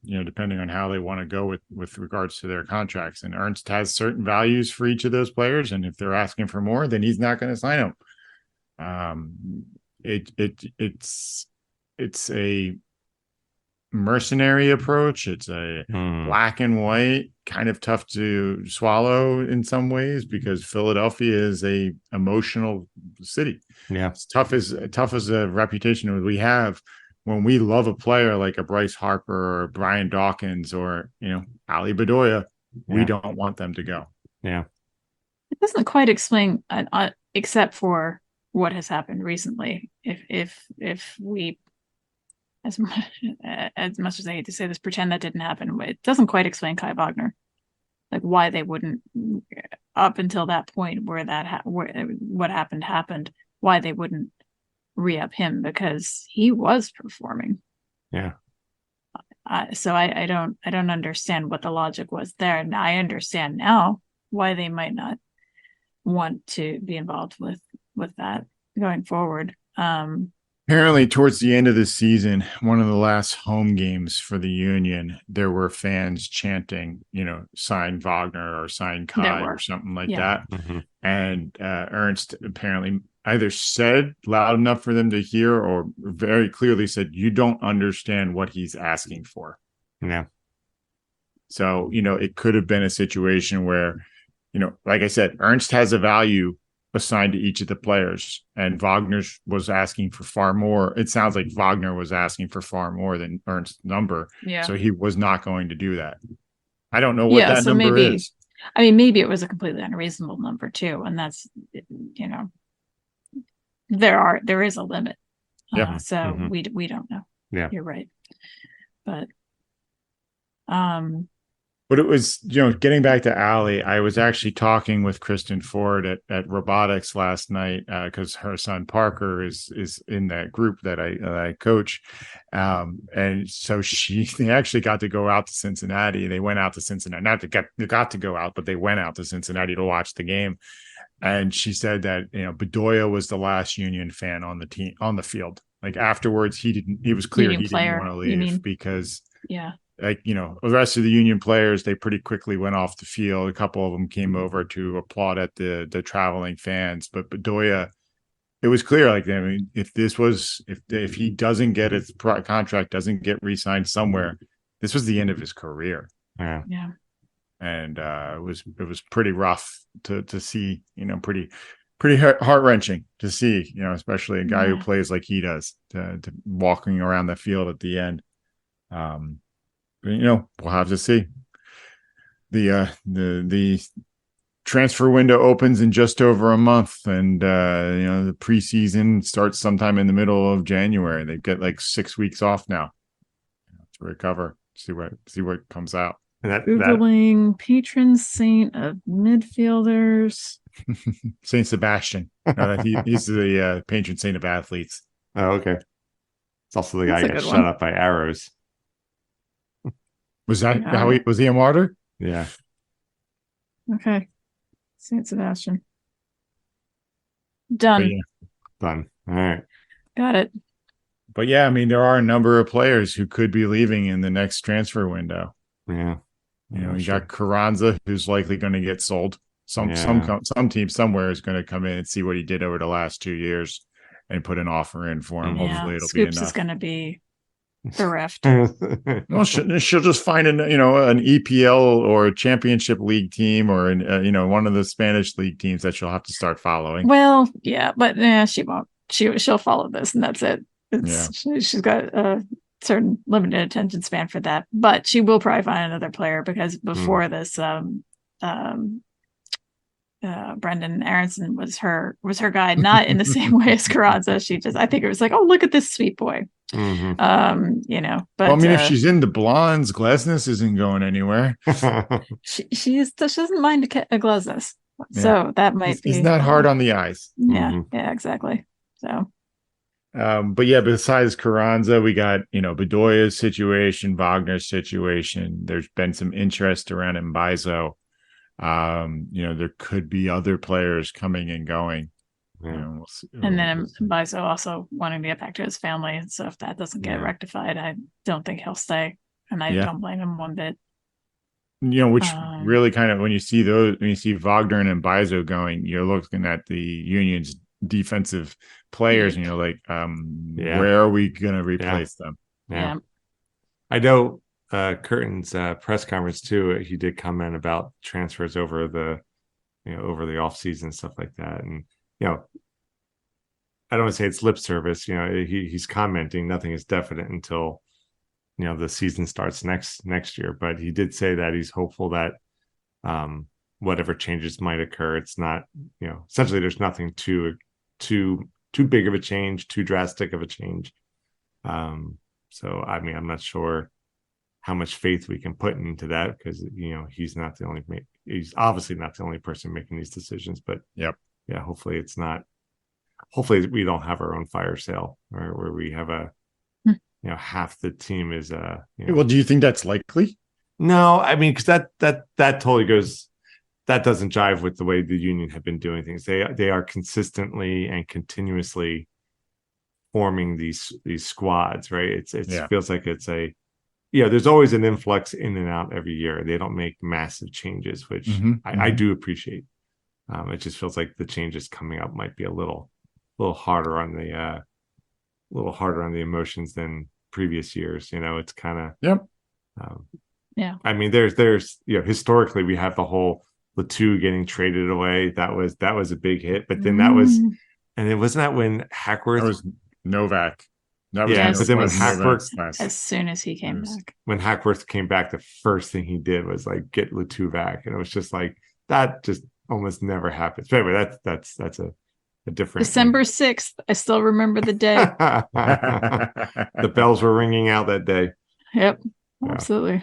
Depending on how they want to go with regards to their contracts. And Ernst has certain values for each of those players. And if they're asking for more, then he's not going to sign them. It's a mercenary approach. It's a black and white, kind of tough to swallow in some ways, because Philadelphia is a emotional city. Yeah. It's tough as a reputation we have. When we love a player like a Bryce Harper or Brian Dawkins or, Ali Bedoya, we don't want them to go. Yeah. It doesn't quite explain, except for what has happened recently. If we, as much as I hate to say this, pretend that didn't happen, it doesn't quite explain Kai Wagner. Like why they wouldn't, up until that point where what happened, why they wouldn't re-up him, because he was performing. Yeah. So I don't understand what the logic was there. And I understand now why they might not want to be involved with that going forward. Apparently, towards the end of the season, one of the last home games for the Union, there were fans chanting, sign Wagner or sign Kai or something like that. And Ernst apparently either said loud enough for them to hear or very clearly said, you don't understand what he's asking for. Yeah. So, it could have been a situation where, like I said, Ernst has a value assigned to each of the players, and Wagner's was asking for far more. It sounds like Wagner was asking for far more than Ernst's number. Yeah. So he was not going to do that. I don't know what that number maybe, is. I mean, maybe it was a completely unreasonable number too. And that's, there is a limit. Yeah. So we don't know. Yeah. You're right. But it was, getting back to Allie, I was actually talking with Kristen Ford at robotics last night because her son Parker is in that group that I coach, and so they actually got to go out to Cincinnati. They went out to Cincinnati, not to got to go out, but they went out to Cincinnati to watch the game. And she said that Bedoya was the last Union fan on the team on the field. Like afterwards, he was clear he didn't want to leave because the rest of the Union players, they pretty quickly went off the field. A couple of them came over to applaud at the traveling fans, but Bedoya, it was clear. Like, I mean, if he doesn't get his contract, doesn't get re-signed somewhere, this was the end of his career. Yeah. And it was pretty rough to see, pretty heart-wrenching to see, especially a guy who plays like he does, to walking around the field at the end. We'll have to see. The transfer window opens in just over a month, and the preseason starts sometime in the middle of January. They get like 6 weeks off now to recover. See what comes out. And Googling patron saint of midfielders. Saint Sebastian. He's the patron saint of athletes. Oh, okay. It's also the guy who got shot up by arrows. Was that how was he a martyr? Yeah. Okay. Saint Sebastian. Done. Done. All right. Got it. But yeah, I mean, there are a number of players who could be leaving in the next transfer window. Yeah. You got Carranza, who's likely going to get sold. Some team somewhere is going to come in and see what he did over the last 2 years and put an offer in for him. Hopefully it'll be enough. Scoops is going to be bereft. Well, she'll just find an EPL or a Championship League team or one of the Spanish league teams that she'll have to start following. Well, yeah, but she won't. She'll follow this, and that's it. She's got a certain limited attention span for that, but she will probably find another player because before this, Brendan Aronson was her guy, not in the same way as Carranza. I think it was like, oh, look at this sweet boy. Mm-hmm. But I mean, if she's into blondes, Glesnes isn't going anywhere. she doesn't mind a Glesnes, so that might be. He's not hard on the eyes. Yeah, exactly. So. But yeah, besides Carranza, we got, Bedoya's situation, Wagner's situation. There's been some interest around Mbaizo. There could be other players coming and going. We'll see. And then Mbaizo also wanting to get back to his family. And so if that doesn't get rectified, I don't think he'll stay. And I don't blame him one bit. Which really kind of, when you see Wagner and Mbaizo going, you're looking at the Union's defensive players and you're like, where are we going to replace them? Yeah. I know Curtin's press conference too, he did comment about transfers over the off season, stuff like that. And I don't want to say it's lip service, he's commenting, nothing is definite until the season starts next year, but he did say that he's hopeful that whatever changes might occur, it's not, essentially there's nothing too big of a change, too drastic of a change. So I mean, I'm not sure how much faith we can put into that because he's obviously not the only person making these decisions. But hopefully we don't have our own fire sale where we have half the team is Well, do you think that's likely? No, I mean, because that totally goes. That doesn't jive with the way the Union have been doing things. They are consistently and continuously forming these squads, right? It feels like it's there's always an influx in and out every year. They don't make massive changes, which I do appreciate. It just feels like the changes coming up might be a little harder on the emotions than previous years. It's kind of I mean, there's historically we have the whole Latu getting traded away. That was a big hit. But then that was, and it wasn't that when Hackworth. That was Novak. That was but then when Hackworth, as soon as he came back, when Hackworth came back, the first thing he did was like get Latu back, and it was just like that just almost never happens. But anyway, that's a different December 6th. I still remember the day. The bells were ringing out that day. Yep, absolutely.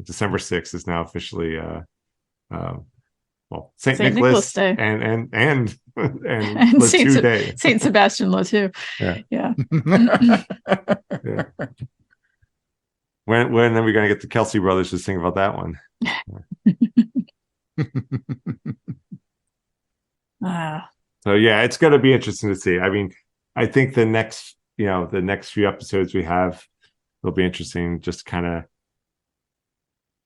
December 6th is now officially Saint Nicholas Day and Latu Day. Saint Sebastian Latu. Yeah. When are we going to get the Kelsey brothers to sing about that one? So yeah, it's going to be interesting to see. I mean, I think the next few episodes we have will be interesting. Just kind of,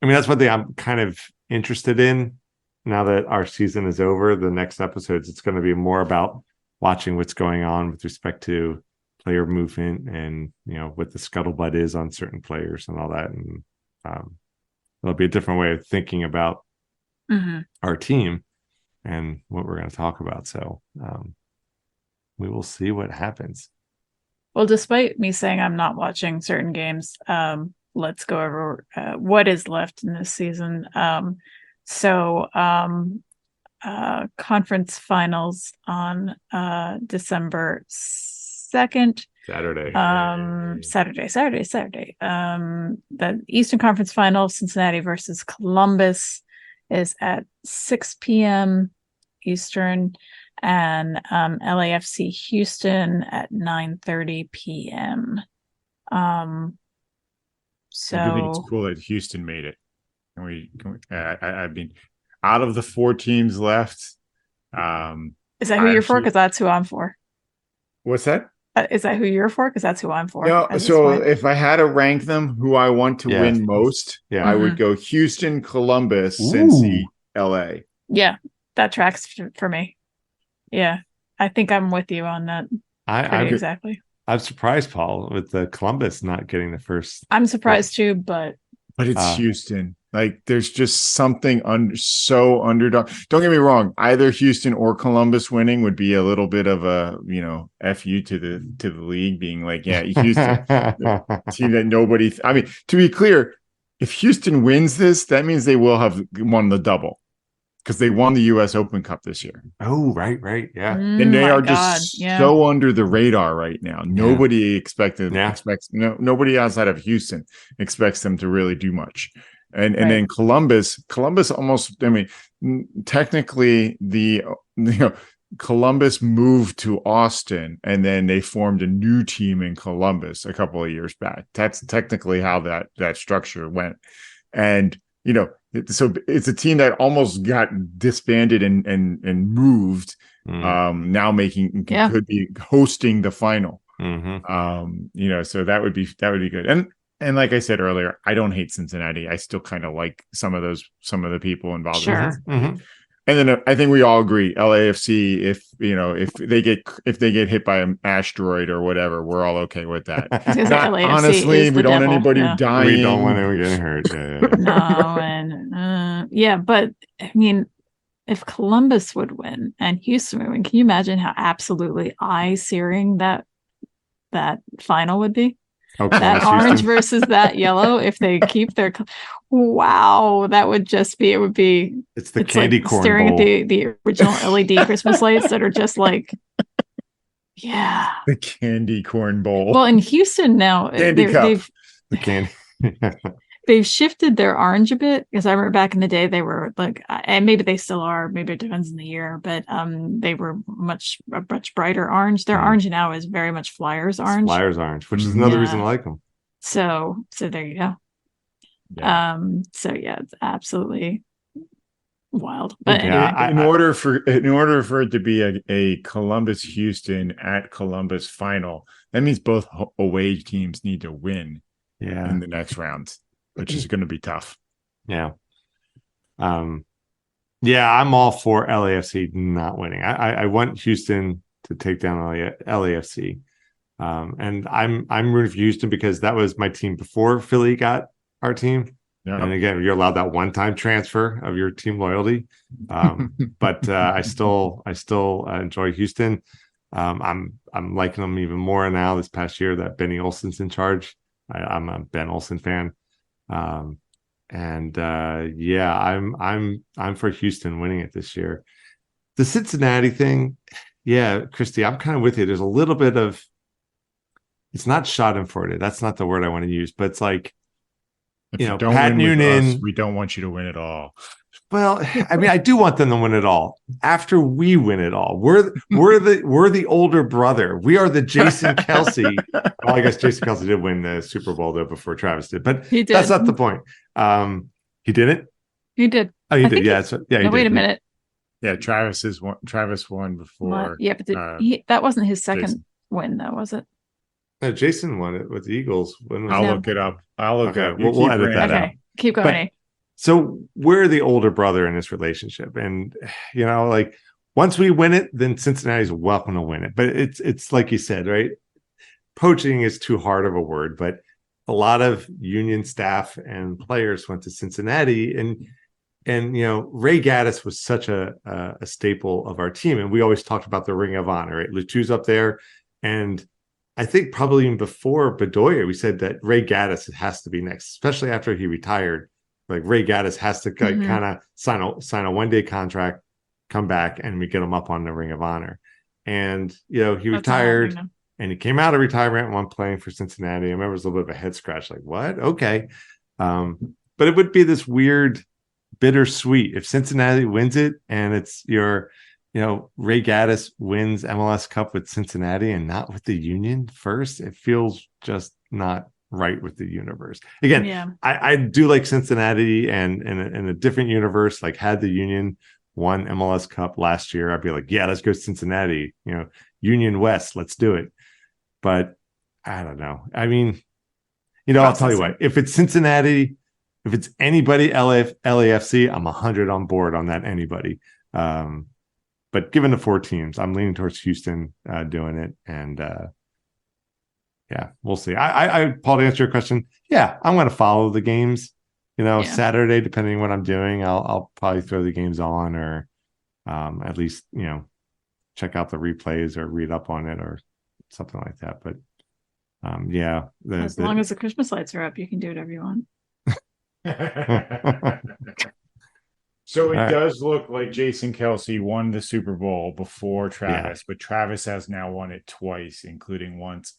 I mean, that's one thing I'm kind of interested in now that our season is over. The next episodes, it's going to be more about watching what's going on with respect to player movement and, what the scuttlebutt is on certain players and all that. And there'll be a different way of thinking about our team and what we're going to talk about. So we will see what happens. Well, despite me saying I'm not watching certain games, let's go over what is left in this season. Conference finals on December 2nd. Saturday. The Eastern Conference final, Cincinnati versus Columbus, is at 6 p.m. Eastern, and LAFC Houston at 9:30 p.m. So I think it's cool that Houston made it. I mean, out of the 4 teams left, is that who you're for? Because that's who I'm for. What's that? Is that who you're for? Because that's who I'm for. No, so if I had to rank them, who I want to win most, I would go Houston, Columbus, Cincy, LA. Yeah, that tracks for me. Yeah, I think I'm with you on that. Exactly. I'm surprised, Paul, with the Columbus not getting the first. I'm surprised too, but it's Houston. Like, there's just something so underdog. Don't get me wrong. Either Houston or Columbus winning would be a little bit of a, FU to the league, being like, yeah, Houston, team that nobody. I mean, to be clear, if Houston wins this, that means they will have won the double, because they won the U.S. Open Cup this year. Oh, right, yeah. And they are just so under the radar right now. Nobody nobody outside of Houston expects them to really do much. And then Columbus almost, I mean, technically Columbus moved to Austin, and then they formed a new team in Columbus a couple of years back. That's technically how that structure went. And, so it's a team that almost got disbanded and moved. Now could be hosting the final. So that would be good. And like I said earlier, I don't hate Cincinnati. I still kind of like some of the people involved. Sure. And then I think we all agree, LAFC, if they get hit by an asteroid or whatever, we're all okay with that. Honestly, we don't want anybody dying. We don't want anyone getting hurt. No, and but I mean, if Columbus would win and Houston would win, can you imagine how absolutely eye-searing that final would be? Okay, that orange versus that yellow, if they keep their that would just be it's the candy corn staring bowl. At the original LED Christmas lights that are just like the candy corn bowl. Well, in Houston now they've shifted their orange a bit, because I remember back in the day they were like, and maybe they still are, maybe it depends on the year, but they were a much brighter orange. Their orange now is very much Flyers orange. Flyers orange, which is another reason I like them. So there you go. Yeah. It's absolutely wild. But in order for it to be a Columbus Houston at Columbus final, that means both away teams need to win in the next round, which is going to be tough. Yeah. I'm all for LAFC not winning. I want Houston to take down LAFC. And I'm rooting for Houston because that was my team before Philly got our team. Yeah. And again, you're allowed that one-time transfer of your team loyalty. But I still enjoy Houston. I'm liking them even more now this past year that Benny Olsen's in charge. I'm a Ben Olsen fan. I'm for Houston winning it this year. The Cincinnati thing, yeah, Christy, I'm kind of with you. There's a little bit of, it's not schadenfreude. That's not the word I want to use, but it's like, if you don't Pat win Noonan, with us, we don't want you to win at all. Well, I mean, I do want them to win it all. After we win it all, we're the older brother. We are the Jason Kelsey. Well, I guess Jason Kelsey did win the Super Bowl though before Travis did, but that's not the point. He didn't. He did. Oh, he did. Yeah, he did. Wait a minute. Yeah, Travis won before. Yeah, but that wasn't his second win, though, was it? No, Jason won it with the Eagles. I'll look it up. I'll look it up. We'll edit that out. Keep going. So we're the older brother in this relationship. And, like once we win it, then Cincinnati's welcome to win it. But it's like you said, right? Poaching is too hard of a word, but a lot of Union staff and players went to Cincinnati and Ray Gaddis was such a staple of our team. And we always talked about the Ring of Honor, right? Lutu's up there. And I think probably even before Bedoya, we said that Ray Gaddis has to be next, especially after he retired. Like Ray Gaddis has to kind of sign a one-day contract, come back, and we get him up on the Ring of Honor. And he retired, and he came out of retirement while playing for Cincinnati. I remember it was a little bit of a head scratch, like what? Okay, but it would be this weird, bittersweet if Cincinnati wins it, and it's your, Ray Gaddis wins MLS Cup with Cincinnati and not with the Union first. It feels just not right with the universe. Again, I do like Cincinnati, and in a different universe, like had the Union won MLS Cup last year, I'd be like, yeah, let's go Cincinnati, Union West, let's do it. But I don't know. I mean, I'll tell you what, if it's Cincinnati, if it's anybody, LAFC, I'm 100 on board on that anybody. But given the 4 teams, I'm leaning towards Houston doing it. And yeah, we'll see. I Paul, to answer your question, yeah, I'm going to follow the games. Saturday, depending on what I'm doing, I'll probably throw the games on, or at least check out the replays or read up on it or something like that. But as long as the Christmas lights are up, you can do whatever you want. So it does look like Jason Kelsey won the Super Bowl before Travis, but Travis has now won it twice, including once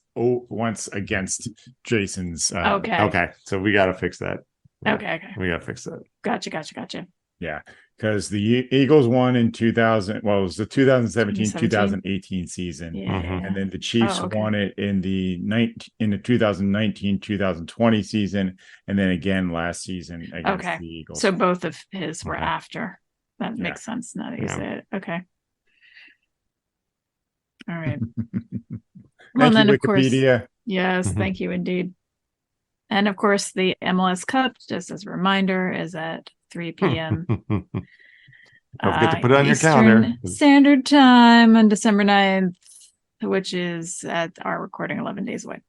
against Jason's. Okay. So we got to fix that. Okay. We got to fix that. Gotcha. Yeah, because the Eagles won in 2000. Well, it was the 2017-2018 season, and then the Chiefs won it in the 2019-2020 season, and then again last season against the Eagles. So both of his were after. That makes sense now that you say it. Okay. All right. Well, then, of course, yes, thank you indeed. And of course, the MLS Cup, just as a reminder, is at 3 p.m. Don't forget to put it on Eastern your calendar. Standard Time on December 9th, which is at our recording 11 days away.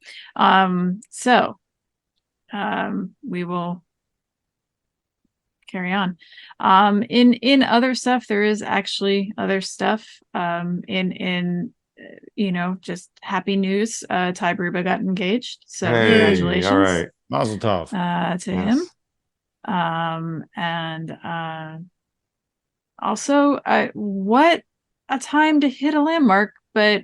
We will carry on. In other stuff, there is actually other stuff. Just happy news. Ty Bruba got engaged. So congratulations. All right. Mazel tov. To him. Also, what a time to hit a landmark, but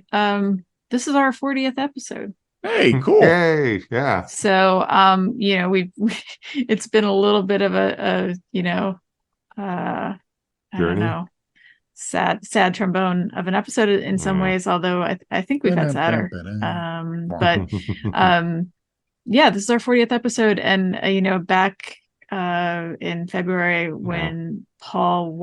this is our 40th episode. Hey, cool. Hey, yeah. So we it's been a little bit of a I don't know, sad trombone of an episode in some ways, although I think we've had sadder. This is our 40th episode, and back in February when Paul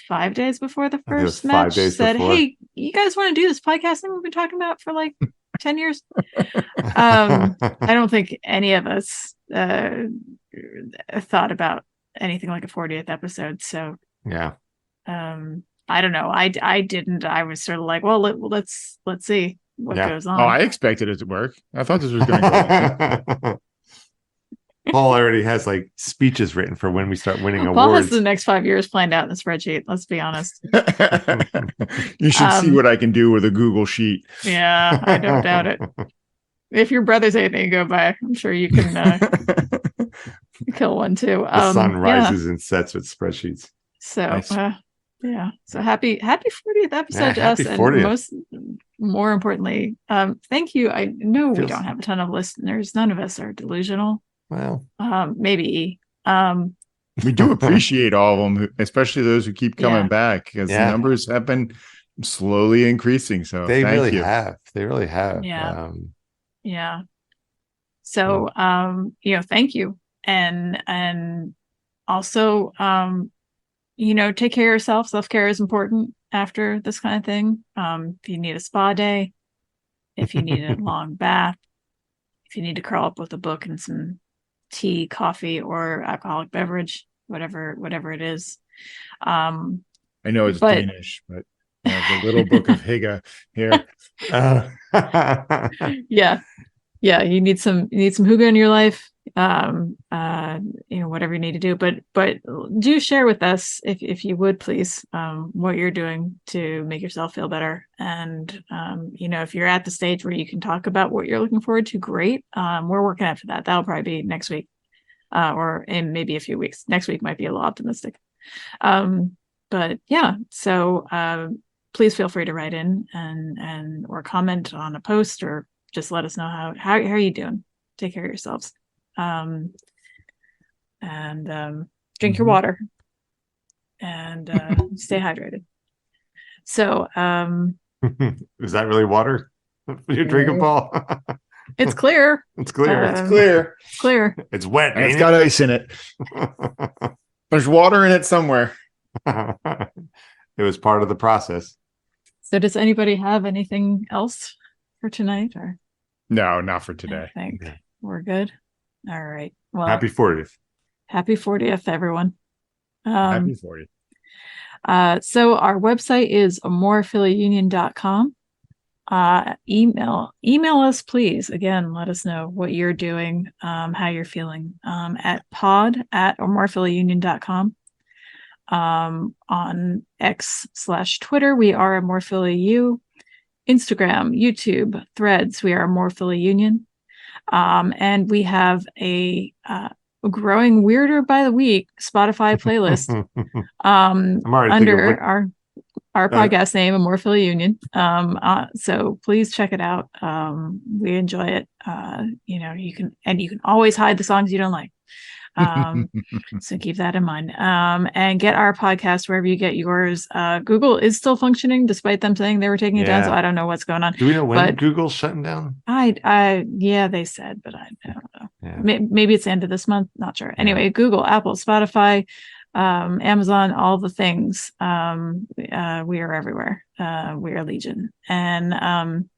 5 days before the first match said, hey, you guys want to do this podcasting we've been talking about for like 10 years? I don't think any of us thought about anything like a 40th episode, so I don't know. I didn't. I was sort of like, well, let's see what goes on. Oh, I expected it to work. I thought this was going to go. Paul already has like speeches written for when we start winning Paul has awards. the next 5 years planned out in the spreadsheet. Let's be honest. You should see what I can do with a Google sheet. Yeah, I don't doubt it. If your brother's anything to go by, I'm sure you can kill one too. The sun rises and sets with spreadsheets. So Nice. yeah. So happy 40th episode to us. Happy 40th. And more importantly, thank you. I know we don't have a ton of listeners. None of us are delusional. Well, maybe. We do appreciate all of them, especially those who keep coming back, because the numbers have been slowly increasing. So they thank really you. have. They really have. Yeah. So thank you. And also take care of yourself. Self-care is important after this kind of thing. If you need a spa day, if you need a long bath, if you need to curl up with a book and some tea, coffee, or alcoholic beverage, whatever it is. I know it's Danish, but the little book of Higa here. Yeah, you need some Hugo in your life. Whatever you need to do, but do share with us if you would, please, what you're doing to make yourself feel better. And if you're at the stage where you can talk about what you're looking forward to, great. We're working after that. That'll probably be next week, or in maybe a few weeks. Next week might be a little optimistic. But yeah, so please feel free to write in and or comment on a post, or just let us know how are you doing. Take care of yourselves. Drink your water and stay hydrated. So is that really water you're drinking, Paul? It's clear. It's clear. It's clear. It's wet. And it's got ice in it. There's water in it somewhere. It was part of the process. So does anybody have anything else for tonight, or no, not for today? I think we're good. All right. Well, happy 40th. Happy 40th, everyone. Happy 40th. So our website is amorephillyunion.com. Email us, please. Again, let us know what you're doing, how you're feeling, at pod@amorephillyunion.com. On X/Twitter, we are amorephillyu. Instagram, YouTube, Threads, we are Amorephillyunion. And we have a growing weirder by the week Spotify playlist under our podcast name, Amorephillyunion. So please check it out. We enjoy it. You can always hide the songs you don't like. So keep that in mind. And get our podcast wherever you get yours. Google is still functioning despite them saying they were taking it down. So I don't know what's going on. Do we know when Google's shutting down? They said, but I don't know. Yeah. Maybe it's the end of this month. Not sure. Anyway, Google, Apple, Spotify, Amazon, all the things. We are everywhere. We are Legion. And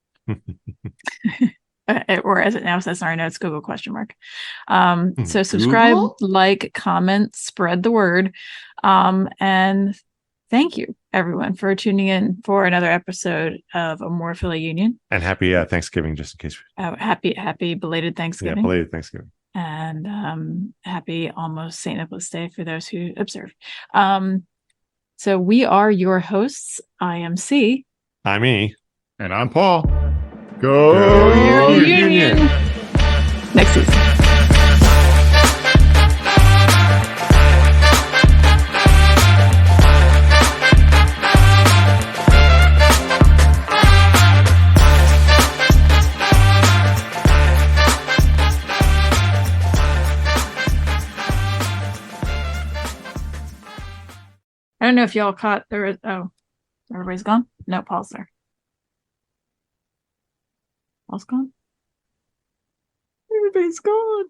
or as it now says in our notes, Google ? So subscribe, like, comment, spread the word. And thank you, everyone, for tuning in for another episode of Amorephillyunion. And happy Thanksgiving, just in case. Happy belated Thanksgiving. Yeah, belated Thanksgiving. And happy almost St. Nicholas Day for those who observe. So we are your hosts. I am C. I'm E. And I'm Paul. Go Union! Next season. I don't know if y'all caught there. Everybody's gone? No, Paul's there. Paul's gone? Everybody's gone.